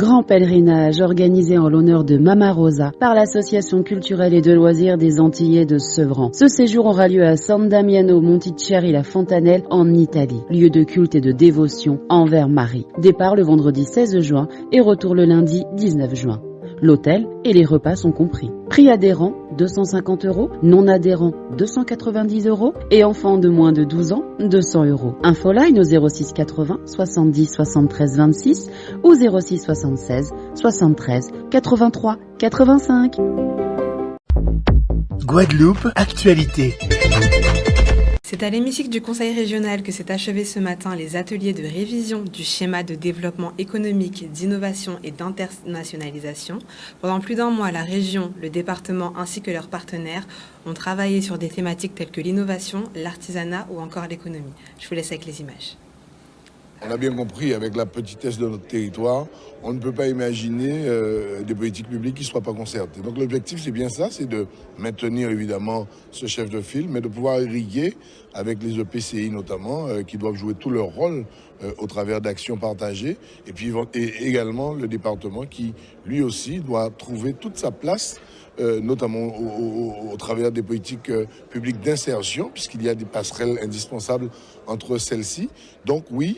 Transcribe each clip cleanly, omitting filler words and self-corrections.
Grand pèlerinage organisé en l'honneur de Mama Rosa par l'Association culturelle et de loisirs des Antillais de Sevran. Ce séjour aura lieu à San Damiano Montichiari la Fontanelle en Italie, lieu de culte et de dévotion envers Marie. Départ le vendredi 16 juin et retour le lundi 19 juin. L'hôtel et les repas sont compris. Prix adhérent 250 €, non adhérent 290 € et enfants de moins de 12 ans 200 €. Infoline au 06 80 70 73 26 ou 06 76 73 83 85. Guadeloupe, actualité. C'est à l'hémicycle du Conseil régional que s'est achevé ce matin les ateliers de révision du schéma de développement économique, d'innovation et d'internationalisation. Pendant plus d'un mois, la région, le département ainsi que leurs partenaires ont travaillé sur des thématiques telles que l'innovation, l'artisanat ou encore l'économie. Je vous laisse avec les images. On a bien compris, avec la petitesse de notre territoire, on ne peut pas imaginer des politiques publiques qui ne soient pas concertées. Donc l'objectif, c'est bien ça, c'est de maintenir évidemment ce chef de file, mais de pouvoir irriguer avec les EPCI notamment, qui doivent jouer tout leur rôle au travers d'actions partagées, et puis également le département qui, lui aussi, doit trouver toute sa place, notamment au travers des politiques publiques d'insertion, puisqu'il y a des passerelles indispensables entre celles-ci. Donc oui,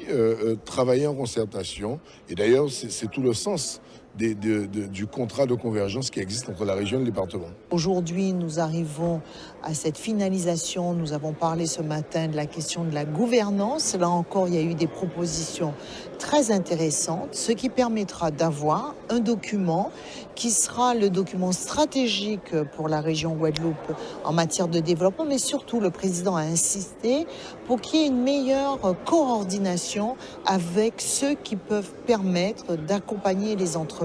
travailler en concertation, et d'ailleurs c'est tout le sens du contrat de convergence qui existe entre la région et le département. Aujourd'hui, nous arrivons à cette finalisation. Nous avons parlé ce matin de la question de la gouvernance. Là encore, il y a eu des propositions très intéressantes, ce qui permettra d'avoir un document qui sera le document stratégique pour la région Guadeloupe en matière de développement, mais surtout le président a insisté pour qu'il y ait une meilleure coordination avec ceux qui peuvent permettre d'accompagner les entreprises,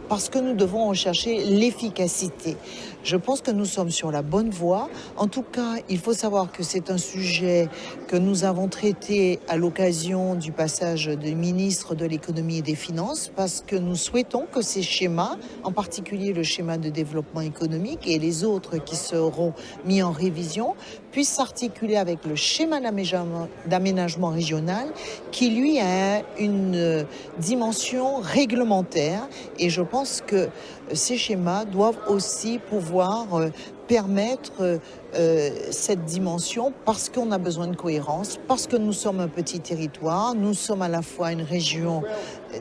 parce que nous devons rechercher l'efficacité. Je pense que nous sommes sur la bonne voie. En tout cas, il faut savoir que c'est un sujet que nous avons traité à l'occasion du passage du ministre de l'économie et des finances, parce que nous souhaitons que ces schémas, en particulier le schéma de développement économique et les autres qui seront mis en révision, puissent s'articuler avec le schéma d'aménagement régional qui, lui, a une dimension réglementaire. Et je pense que ces schémas doivent aussi pouvoir permettre cette dimension, parce qu'on a besoin de cohérence, parce que nous sommes un petit territoire, nous sommes à la fois une région,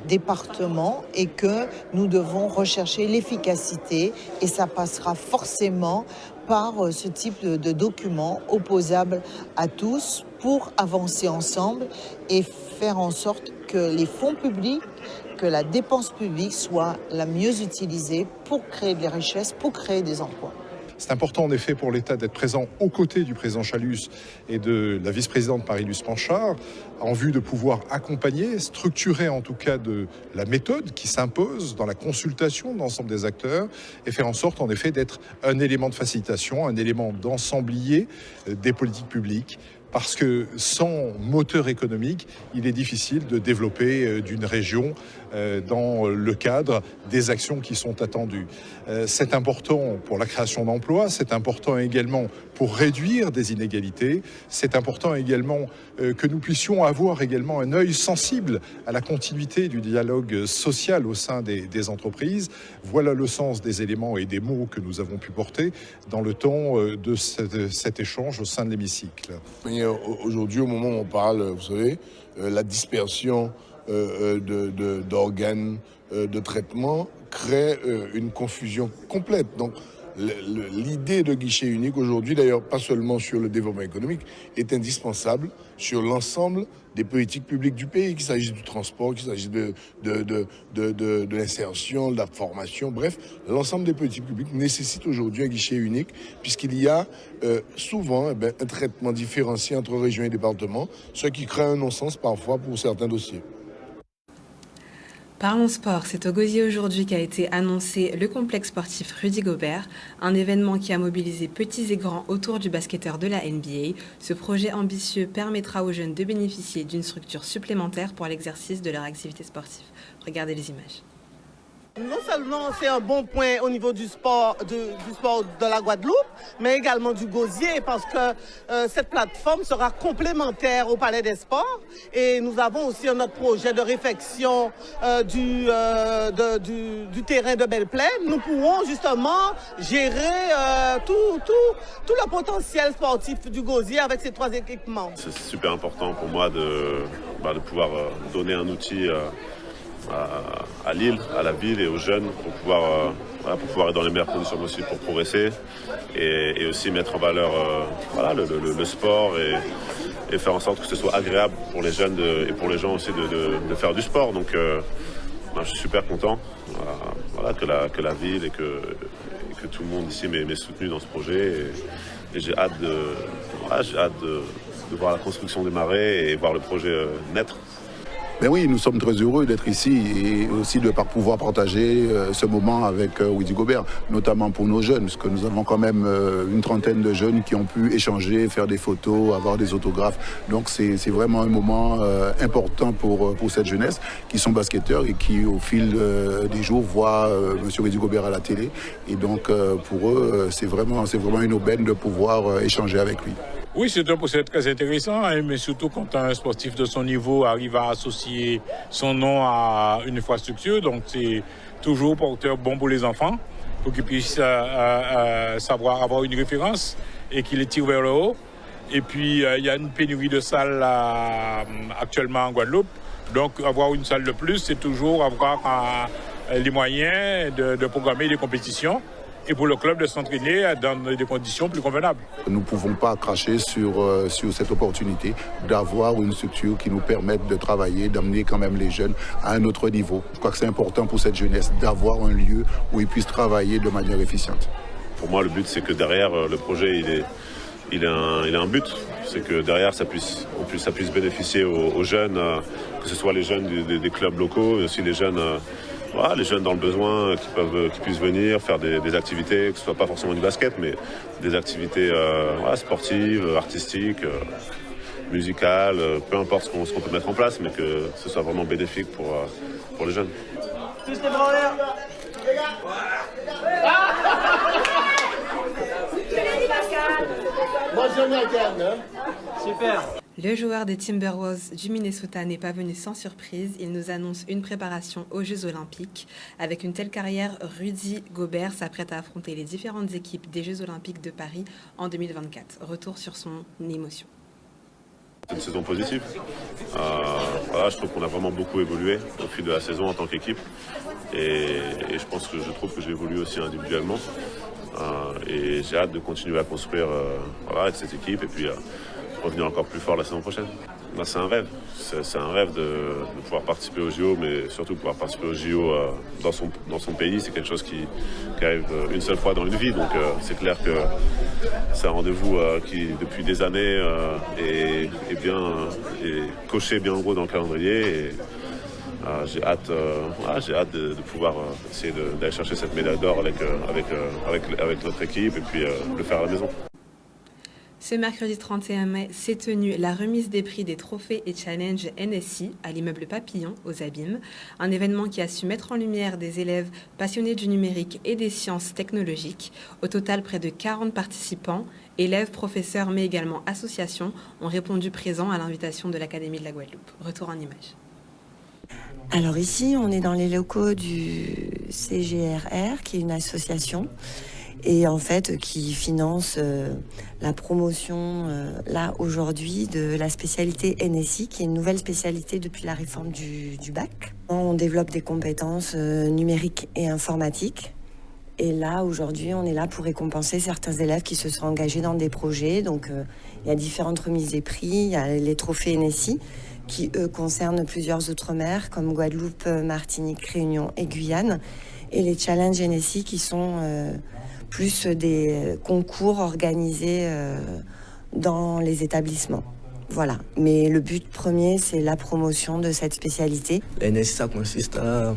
département, et que nous devons rechercher l'efficacité, et ça passera forcément par ce type de document opposable à tous pour avancer ensemble et faire en sorte que les fonds publics, que la dépense publique soit la mieux utilisée pour créer des richesses, pour créer des emplois. C'est important en effet pour l'État d'être présent aux côtés du président Challus et de la vice-présidente Marie-Luce Panchard, en vue de pouvoir accompagner, structurer en tout cas de la méthode qui s'impose dans la consultation de l'ensemble des acteurs, et faire en sorte en effet d'être un élément de facilitation, un élément d'ensemblier des politiques publiques. Parce que sans moteur économique, il est difficile de développer d'une région dans le cadre des actions qui sont attendues. C'est important pour la création d'emplois, c'est important également pour réduire des inégalités, c'est important également que nous puissions avoir également un œil sensible à la continuité du dialogue social au sein des entreprises. Voilà le sens des éléments et des mots que nous avons pu porter dans le temps de cet échange au sein de l'hémicycle. Aujourd'hui, au moment où on parle, vous savez, la dispersion d'organes de traitement crée une confusion complète. Donc, l'idée de guichet unique aujourd'hui, d'ailleurs pas seulement sur le développement économique, est indispensable sur l'ensemble des politiques publiques du pays, qu'il s'agisse du transport, qu'il s'agisse de l'insertion, de la formation, bref, l'ensemble des politiques publiques nécessite aujourd'hui un guichet unique, puisqu'il y a souvent un traitement différencié entre régions et départements, ce qui crée un non-sens parfois pour certains dossiers. Parlons sport, c'est au Gosier aujourd'hui qu'a été annoncé le complexe sportif Rudy Gobert, un événement qui a mobilisé petits et grands autour du basketteur de la NBA. Ce projet ambitieux permettra aux jeunes de bénéficier d'une structure supplémentaire pour l'exercice de leur activité sportive. Regardez les images. Non seulement c'est un bon point au niveau du sport de la Guadeloupe, mais également du gosier, parce que cette plateforme sera complémentaire au Palais des Sports. Et nous avons aussi un autre projet de réfection du terrain de Belle-Plaine. Nous pourrons justement gérer tout le potentiel sportif du gosier avec ces 3 équipements. C'est super important pour moi de pouvoir donner un outil à l'île, à la ville et aux jeunes pour pouvoir être dans les meilleures conditions possibles pour progresser et aussi mettre en valeur le sport et faire en sorte que ce soit agréable pour les jeunes et pour les gens aussi de faire du sport. Donc je suis super content que la ville et que tout le monde ici m'ait soutenu dans ce projet et j'ai hâte de voir la construction démarrer et voir le projet naître. Ben oui, nous sommes très heureux d'être ici et aussi de pouvoir partager ce moment avec Rudy Gobert, notamment pour nos jeunes, parce que nous avons quand même une trentaine de jeunes qui ont pu échanger, faire des photos, avoir des autographes. Donc c'est vraiment un moment important pour cette jeunesse qui sont basketteurs et qui au fil des jours voient M. Rudy Gobert à la télé. Et donc pour eux, c'est vraiment une aubaine de pouvoir échanger avec lui. Oui, c'est un procès très intéressant, mais surtout quand un sportif de son niveau arrive à associer son nom à une infrastructure, donc c'est toujours porteur bon pour les enfants, pour qu'ils puissent savoir avoir une référence et qu'ils les tirent vers le haut. Et puis, il y a une pénurie de salles actuellement en Guadeloupe, donc avoir une salle de plus, c'est toujours avoir les moyens de programmer des compétitions. Et pour le club de s'entraîner dans des conditions plus convenables. Nous ne pouvons pas cracher sur cette opportunité d'avoir une structure qui nous permette de travailler, d'amener quand même les jeunes à un autre niveau. Je crois que c'est important pour cette jeunesse d'avoir un lieu où ils puissent travailler de manière efficiente. Pour moi, le but, c'est que derrière, le projet, il a un but. C'est que derrière, ça puisse bénéficier aux jeunes, que ce soit les jeunes des clubs locaux, mais aussi les jeunes dans le besoin qui puissent venir faire des activités, que ce soit pas forcément du basket, mais des activités sportives, artistiques, musicales, peu importe ce qu'on peut mettre en place, mais que ce soit vraiment bénéfique pour les jeunes. Super. Le joueur des Timberwolves du Minnesota n'est pas venu sans surprise. Il nous annonce une préparation aux Jeux Olympiques. Avec une telle carrière, Rudy Gobert s'apprête à affronter les différentes équipes des Jeux Olympiques de Paris en 2024. Retour sur son émotion. C'est une saison positive. Je trouve qu'on a vraiment beaucoup évolué au fil de la saison en tant qu'équipe. Et je trouve que j'ai évolué aussi individuellement. Et j'ai hâte de continuer à construire avec cette équipe et puis revenir encore plus fort la saison prochaine. C'est un rêve. C'est un rêve de pouvoir participer aux JO, mais surtout pouvoir participer aux JO dans son pays. C'est quelque chose qui arrive une seule fois dans une vie. Donc c'est clair que c'est un rendez-vous qui, depuis des années, est coché bien en gros dans le calendrier. Et, j'ai hâte de pouvoir essayer d'aller chercher cette médaille d'or avec notre équipe et puis le faire à la maison. Ce mercredi 31 mai s'est tenue la remise des prix des trophées et challenges NSI à l'immeuble Papillon aux Abîmes, un événement qui a su mettre en lumière des élèves passionnés du numérique et des sciences technologiques. Au total, près de 40 participants, élèves, professeurs, mais également associations, ont répondu présents à l'invitation de l'Académie de la Guadeloupe. Retour en images. Alors ici, on est dans les locaux du CGRR, qui est une association, et en fait qui finance la promotion, là aujourd'hui, de la spécialité NSI, qui est une nouvelle spécialité depuis la réforme du bac. On développe des compétences numériques et informatiques. Et là, aujourd'hui, on est là pour récompenser certains élèves qui se sont engagés dans des projets. Donc, il y a différentes remises des prix, il y a les trophées NSI, qui, eux, concernent plusieurs outre-mer, comme Guadeloupe, Martinique, Réunion et Guyane. Et les challenges NSI, qui sont plus des concours organisés dans les établissements. Voilà. Mais le but premier, c'est la promotion de cette spécialité. La NSI, ça consiste à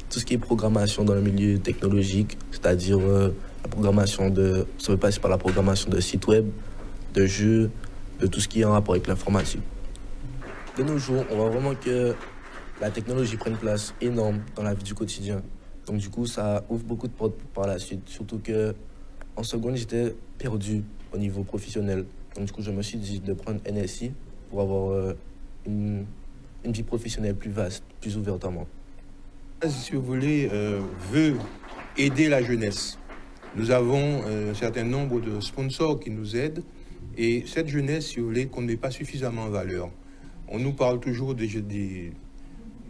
tout ce qui est programmation dans le milieu technologique, c'est-à-dire la programmation ça peut passer par la programmation de sites web, de jeux, de tout ce qui est en rapport avec l'informatique. De nos jours, on voit vraiment que la technologie prend une place énorme dans la vie du quotidien. Donc du coup, ça ouvre beaucoup de portes par la suite. Surtout que en seconde, j'étais perdu au niveau professionnel. Donc du coup, je me suis dit de prendre NSI pour avoir une vie professionnelle plus vaste, plus ouverte à moi. Si vous voulez, veut aider la jeunesse. Nous avons un certain nombre de sponsors qui nous aident et cette jeunesse, si vous voulez, qu'on ne met pas suffisamment en valeur. On nous parle toujours des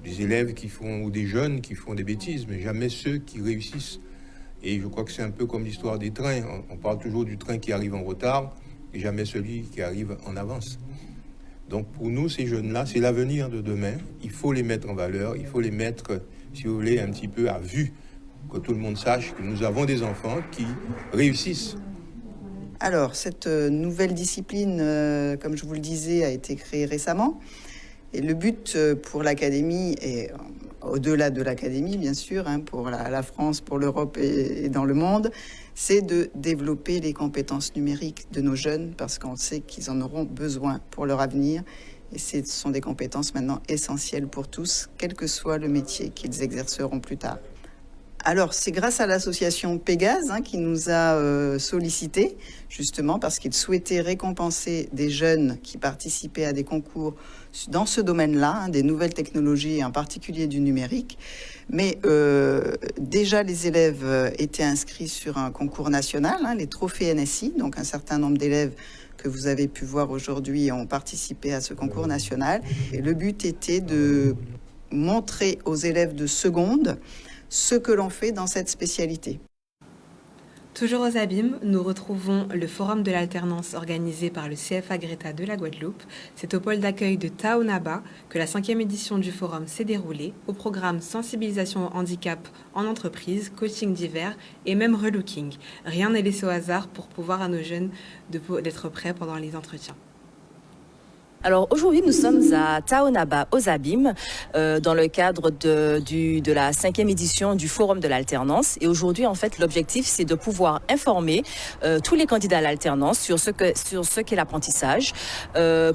élèves qui font, ou des jeunes qui font des bêtises, mais jamais ceux qui réussissent. Et je crois que c'est un peu comme l'histoire des trains. On parle toujours du train qui arrive en retard et jamais celui qui arrive en avance. Donc pour nous, ces jeunes-là, c'est l'avenir de demain. Il faut les mettre en valeur, il faut les mettre, si vous voulez, un petit peu à vue, que tout le monde sache que nous avons des enfants qui réussissent. Alors, cette nouvelle discipline, comme je vous le disais, a été créée récemment. Et le but pour l'académie, et au-delà de l'académie, bien sûr, pour la France, pour l'Europe et dans le monde, c'est de développer les compétences numériques de nos jeunes, parce qu'on sait qu'ils en auront besoin pour leur avenir. Et ce sont des compétences maintenant essentielles pour tous, quel que soit le métier qu'ils exerceront plus tard. Alors, c'est grâce à l'association Pégase qui nous a sollicité, justement parce qu'ils souhaitaient récompenser des jeunes qui participaient à des concours dans ce domaine-là, des nouvelles technologies, et en particulier du numérique. Mais déjà, les élèves étaient inscrits sur un concours national, les trophées NSI, donc un certain nombre d'élèves que vous avez pu voir aujourd'hui ont participé à ce concours national. Et le but était de montrer aux élèves de seconde ce que l'on fait dans cette spécialité. Toujours aux abîmes, nous retrouvons le forum de l'alternance organisé par le CFA Greta de la Guadeloupe. C'est au pôle d'accueil de Taonaba que la 5e édition du forum s'est déroulée, au programme sensibilisation au handicap en entreprise, coaching divers et même relooking. Rien n'est laissé au hasard pour pouvoir à nos jeunes d'être prêts pendant les entretiens. Alors aujourd'hui, nous sommes à Taonaba, aux Abîmes, dans le cadre de la 5e édition du Forum de l'alternance. Et aujourd'hui, en fait, l'objectif, c'est de pouvoir informer tous les candidats à l'alternance sur ce qu'est l'apprentissage,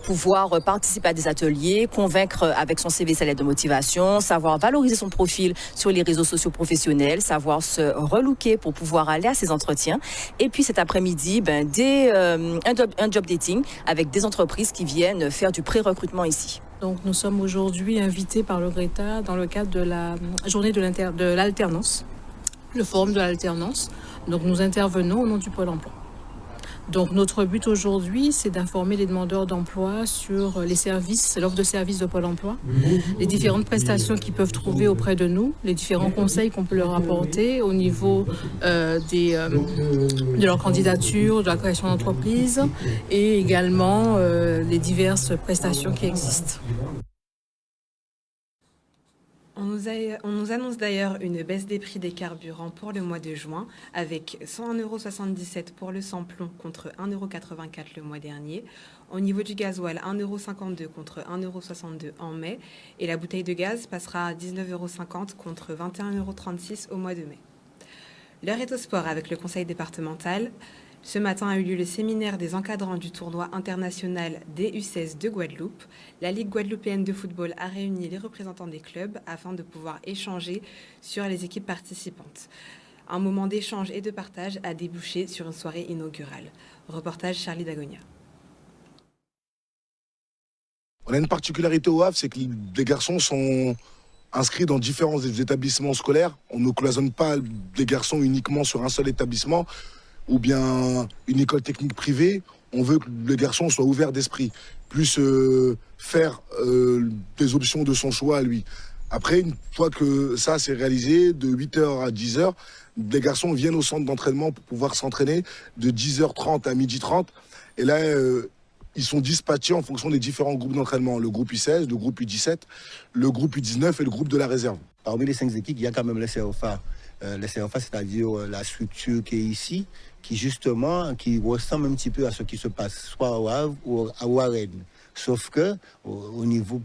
pouvoir participer à des ateliers, convaincre avec son CV sa lettre de motivation, savoir valoriser son profil sur les réseaux sociaux professionnels, savoir se relooker pour pouvoir aller à ces entretiens. Et puis cet après-midi, un job dating avec des entreprises qui viennent faire du pré-recrutement ici. Donc nous sommes aujourd'hui invités par le Greta dans le cadre de la journée de l'alternance, le forum de l'alternance. Donc nous intervenons au nom du Pôle emploi. Donc notre but aujourd'hui, c'est d'informer les demandeurs d'emploi sur les services, l'offre de services de Pôle emploi, les différentes prestations qu'ils peuvent trouver auprès de nous, les différents conseils qu'on peut leur apporter au niveau de leur candidature, de la création d'entreprise et également les diverses prestations qui existent. On nous annonce d'ailleurs une baisse des prix des carburants pour le mois de juin, avec 101,77 € pour le sans-plomb contre 1,84 € le mois dernier. Au niveau du gasoil, 1,52 € contre 1,62 € en mai. Et la bouteille de gaz passera à 19,50 € contre 21,36 € au mois de mai. L'heure est au sport avec le conseil départemental. Ce matin a eu lieu le séminaire des encadrants du tournoi international des U16 de Guadeloupe. La Ligue guadeloupéenne de football a réuni les représentants des clubs afin de pouvoir échanger sur les équipes participantes. Un moment d'échange et de partage a débouché sur une soirée inaugurale. Reportage Charlie Dagonia. On a une particularité au Havre, c'est que les garçons sont inscrits dans différents établissements scolaires. On ne cloisonne pas les garçons uniquement sur un seul établissement ou bien une école technique privée. On veut que le garçon soit ouvert d'esprit, plus faire des options de son choix à lui. Après, une fois que ça c'est réalisé, de 8h à 10h, les garçons viennent au centre d'entraînement pour pouvoir s'entraîner de 10h30 à 12h30. Et là, ils sont dispatchés en fonction des différents groupes d'entraînement. Le groupe U16, le groupe U17, le groupe U19 et le groupe de la réserve. Parmi les 5 équipes, il y a quand même les CFA. Les CFA, c'est-à-dire la structure qui est ici, qui justement, qui ressemble un petit peu à ce qui se passe soit au Havre ou à Rennes. Sauf que au niveau,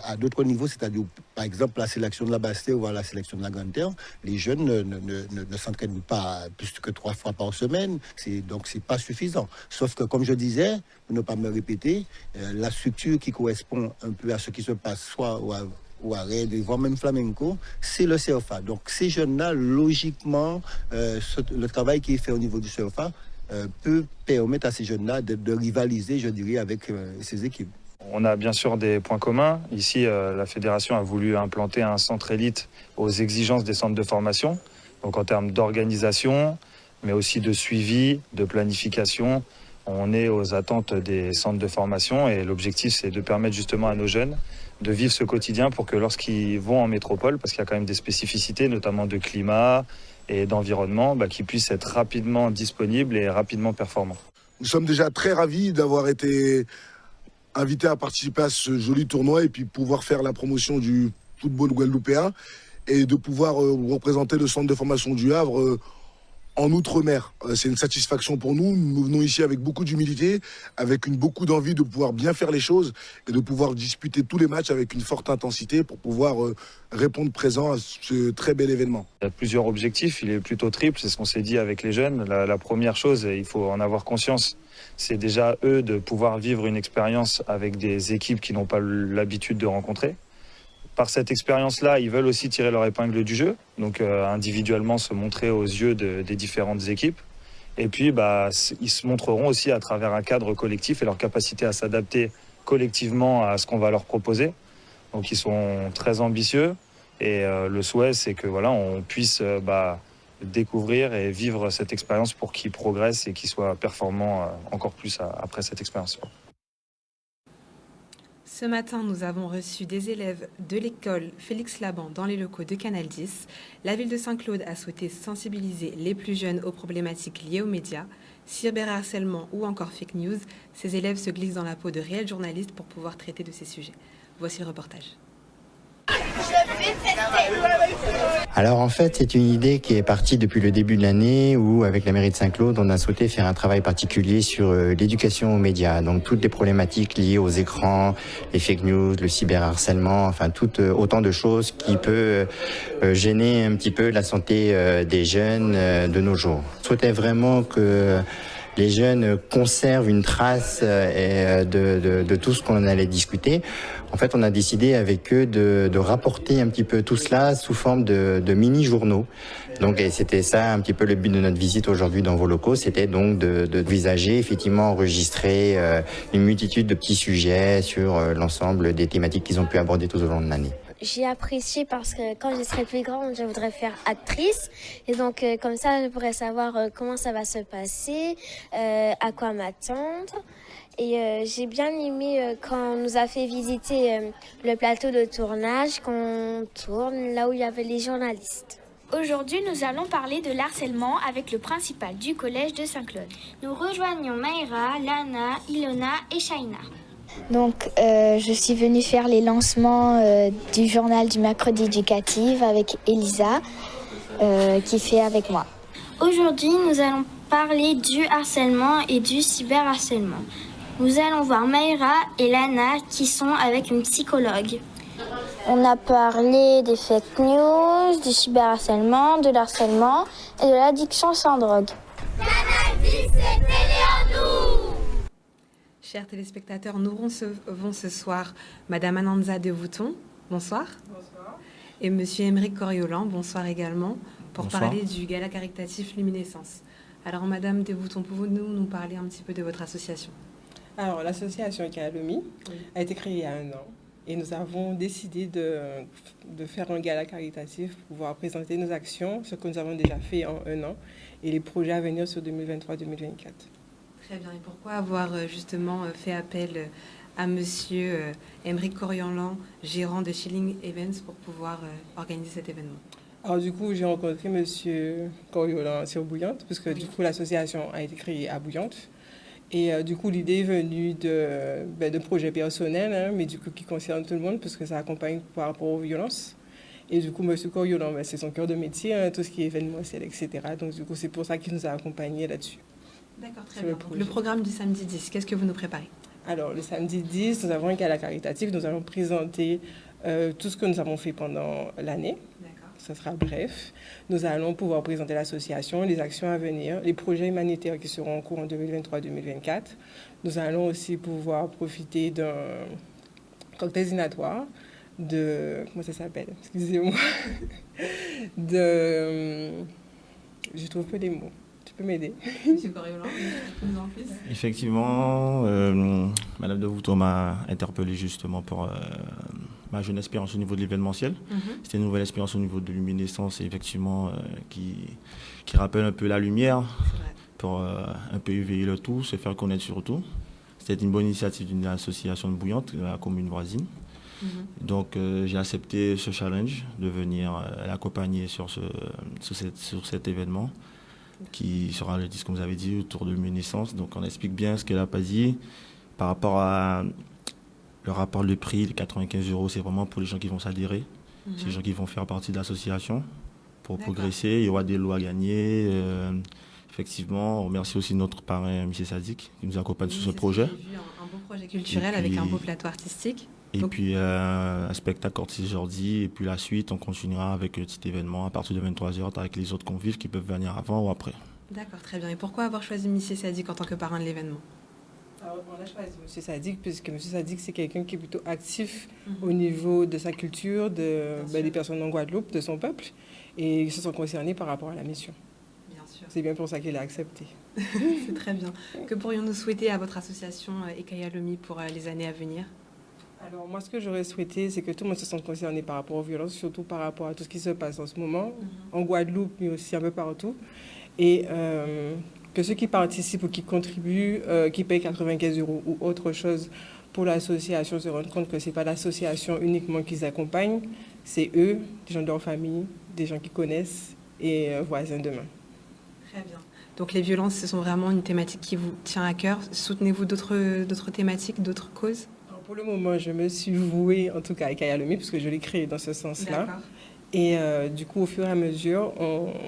à d'autres niveaux, c'est-à-dire par exemple la sélection de la Basse-Terre ou la sélection de la Grande-Terre, les jeunes ne s'entraînent pas plus que 3 fois par semaine, donc c'est pas suffisant. Sauf que comme je disais, pour ne pas me répéter, la structure qui correspond un peu à ce qui se passe soit au Havre Ouareg, voire même flamenco, c'est le CFA. Donc ces jeunes-là, logiquement, le travail qui est fait au niveau du CFA peut permettre à ces jeunes-là de rivaliser, je dirais, avec ces équipes. On a bien sûr des points communs. Ici, la fédération a voulu implanter un centre élite aux exigences des centres de formation, donc en termes d'organisation, mais aussi de suivi, de planification. On est aux attentes des centres de formation et l'objectif, c'est de permettre justement à nos jeunes de vivre ce quotidien pour que lorsqu'ils vont en métropole, parce qu'il y a quand même des spécificités, notamment de climat et d'environnement, qu'ils puissent être rapidement disponibles et rapidement performants. Nous sommes déjà très ravis d'avoir été invités à participer à ce joli tournoi et puis pouvoir faire la promotion du football guadeloupéen et de pouvoir représenter le centre de formation du Havre en Outre-mer. C'est une satisfaction pour nous. Nous venons ici avec beaucoup d'humilité, avec beaucoup d'envie de pouvoir bien faire les choses et de pouvoir disputer tous les matchs avec une forte intensité pour pouvoir répondre présent à ce très bel événement. Il y a plusieurs objectifs, il est plutôt triple, c'est ce qu'on s'est dit avec les jeunes. La première chose, et il faut en avoir conscience, c'est déjà eux de pouvoir vivre une expérience avec des équipes qui n'ont pas l'habitude de rencontrer. Par cette expérience-là, ils veulent aussi tirer leur épingle du jeu, donc individuellement se montrer aux yeux des différentes équipes. Et puis, ils se montreront aussi à travers un cadre collectif et leur capacité à s'adapter collectivement à ce qu'on va leur proposer. Donc, ils sont très ambitieux et le souhait, c'est que on puisse découvrir et vivre cette expérience pour qu'ils progressent et qu'ils soient performants encore plus après cette expérience. Ce matin, nous avons reçu des élèves de l'école Félix Laban dans les locaux de Canal 10. La ville de Saint-Claude a souhaité sensibiliser les plus jeunes aux problématiques liées aux médias, cyberharcèlement ou encore fake news. Ces élèves se glissent dans la peau de réels journalistes pour pouvoir traiter de ces sujets. Voici le reportage. Alors en fait, c'est une idée qui est partie depuis le début de l'année où, avec la mairie de Saint-Claude, on a souhaité faire un travail particulier sur l'éducation aux médias. Donc toutes les problématiques liées aux écrans, les fake news, le cyberharcèlement, enfin autant de choses qui peuvent gêner un petit peu la santé des jeunes de nos jours. On souhaitait vraiment que les jeunes conservent une trace de tout ce qu'on allait discuter. En fait, on a décidé avec eux de rapporter un petit peu tout cela sous forme de mini-journaux. Donc, et c'était ça un petit peu le but de notre visite aujourd'hui dans vos locaux, c'était donc de visager, effectivement, enregistrer une multitude de petits sujets sur l'ensemble des thématiques qu'ils ont pu aborder tout au long de l'année. J'ai apprécié parce que quand je serai plus grande, je voudrais faire actrice. Et donc, comme ça, je pourrais savoir comment ça va se passer, à quoi m'attendre. Et j'ai bien aimé quand on nous a fait visiter le plateau de tournage, qu'on tourne là où il y avait les journalistes. Aujourd'hui, nous allons parler de l'harcèlement avec le principal du collège de Saint-Claude. Nous rejoignons Maïra, Lana, Ilona et Shaina. Donc, je suis venue faire les lancements du journal du mercredi éducatif avec Elisa, qui fait avec moi. Aujourd'hui, nous allons parler du harcèlement et du cyberharcèlement. Nous allons voir Maïra et Lana qui sont avec une psychologue. On a parlé des fake news, du cyberharcèlement, de l'harcèlement et de l'addiction sans drogue. Canal 10, c'est télé en nous. Chers téléspectateurs, nous recevons ce soir Madame Ananza Devouton. Bonsoir. Bonsoir. Et Monsieur Émeric Coriolan, bonsoir également, pour Bonsoir. parler du gala caritatif Luminescence. Alors, Madame Devouton, pouvez-vous nous parler un petit peu de votre association ? Alors, l'association Calomie a été créée il y a 1 an et nous avons décidé de faire un gala caritatif pour pouvoir présenter nos actions, ce que nous avons déjà fait en 1 an et les projets à venir sur 2023-2024. Très bien. Et pourquoi avoir justement fait appel à Monsieur Émeric Coriolan, gérant de Schilling Events, pour pouvoir organiser cet événement ? Alors du coup, j'ai rencontré Monsieur Coriolan sur Bouillante, parce que du coup, l'association a été créée à Bouillante. Et du coup, l'idée est venue de projets personnels, mais du coup qui concernent tout le monde, parce que ça accompagne par rapport aux violences. Et du coup, M. Coriolan, c'est son cœur de métier, tout ce qui est événementiel, etc. Donc du coup, c'est pour ça qu'il nous a accompagnés là-dessus. D'accord, très bien. Le programme du samedi 10, qu'est-ce que vous nous préparez ? Alors, le samedi 10, nous avons un gala caritatif. Nous allons présenter tout ce que nous avons fait pendant l'année. Ça sera bref. Nous allons pouvoir présenter l'association, les actions à venir, les projets humanitaires qui seront en cours en 2023-2024. Nous allons aussi pouvoir profiter d'un cocktail dînatoire comment ça s'appelle? Excusez-moi. Je trouve pas les mots. Tu peux m'aider? Monsieur Coriolan, nous en plus. Effectivement, Madame de Vouto m'a interpellé justement pour ma jeune expérience au niveau de l'événementiel. C'était une nouvelle expérience au niveau de luminescence, et effectivement, qui rappelle un peu la lumière pour un peu éveiller le tout, se faire connaître surtout. C'était une bonne initiative d'une association de Bouillante, la commune voisine. Donc j'ai accepté ce challenge de venir l'accompagner sur cet événement qui sera le 10, comme vous avez dit, autour de luminescence. Donc on explique bien ce qu'elle a pas dit par rapport à le rapport de prix, les 95 €, c'est vraiment pour les gens qui vont s'adhérer, c'est les gens qui vont faire partie de l'association pour progresser. Il y aura des lots à gagner. Effectivement, on remercie aussi notre parrain, M. Sadik, qui nous accompagne sur ce projet. J'ai vu un beau projet culturel avec un beau plateau artistique. Et puis un spectacle aujourd'hui, et puis la suite, on continuera avec un petit événement à partir de 23h avec les autres convives qui peuvent venir avant ou après. D'accord, très bien. Et pourquoi avoir choisi M. Sadik en tant que parrain de l'événement? Alors, on a choisi M. Sadik puisque M. Sadik, c'est quelqu'un qui est plutôt actif au niveau de sa culture, des personnes en Guadeloupe, de son peuple, et ils se sont concernés par rapport à la mission. Bien sûr. C'est bien pour ça qu'il a accepté. C'est très bien. Que pourrions-nous souhaiter à votre association Ekaya Lomi pour les années à venir? Alors moi, ce que j'aurais souhaité, c'est que tout le monde se sente concerné par rapport aux violences, surtout par rapport à tout ce qui se passe en ce moment, en Guadeloupe, mais aussi un peu partout. Et que ceux qui participent ou qui contribuent, qui payent 95 € ou autre chose pour l'association, se rendent compte que ce n'est pas l'association uniquement qu'ils accompagnent, c'est eux, des gens de leur famille, des gens qui connaissent et voisins demain. Très bien. Donc les violences, ce sont vraiment une thématique qui vous tient à cœur. Soutenez-vous d'autres thématiques, d'autres causes? Pour le moment, je me suis vouée, en tout cas, à Ekaya Lomi, parce que je l'ai créé dans ce sens-là. Et du coup, au fur et à mesure,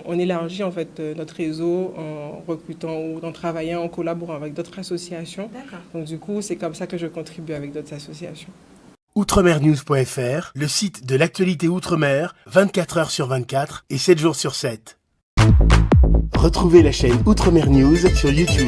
on élargit en fait notre réseau en recrutant ou en travaillant, en collaborant avec d'autres associations. Donc du coup, c'est comme ça que je contribue avec d'autres associations. Outremernews.fr, le site de l'actualité Outre-mer, 24 heures sur 24 et 7 jours sur 7. Retrouvez la chaîne Outremer News sur YouTube.